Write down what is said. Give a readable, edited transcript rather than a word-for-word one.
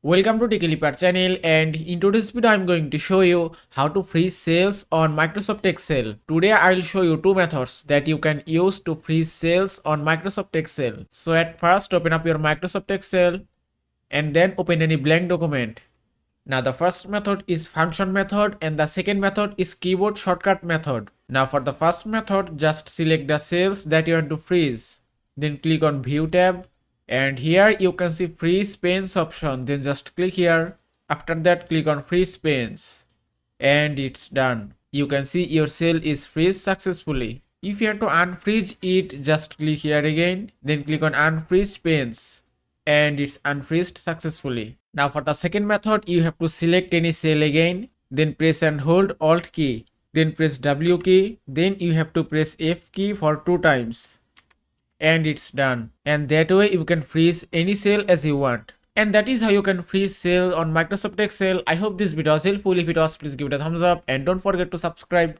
Welcome to TechLeaper channel, and in today's video I'm going to show you how to freeze sales on Microsoft Excel. Today I'll show you two methods that you can use to freeze sales on Microsoft Excel. So at first open up your Microsoft Excel and then open any blank document. Now the first method is function method and the second method is keyboard shortcut method. Now for the first method, just select the cells that you want to freeze. Then click on View tab. And here you can see freeze panes option, then just click here. After that click on freeze panes and it's done. You can see your cell is freeze successfully. If you have to unfreeze it, just click here again, then click on unfreeze panes and it's unfreezed successfully. Now for the second method, you have to select any cell again, then press and hold Alt key, then press W key, then you have to press F key for 2 times. And it's done. And that way you can freeze any cell as you want. And that is how you can freeze cell on Microsoft Excel. I hope this video was helpful. If it was, please give it a thumbs up and don't forget to subscribe.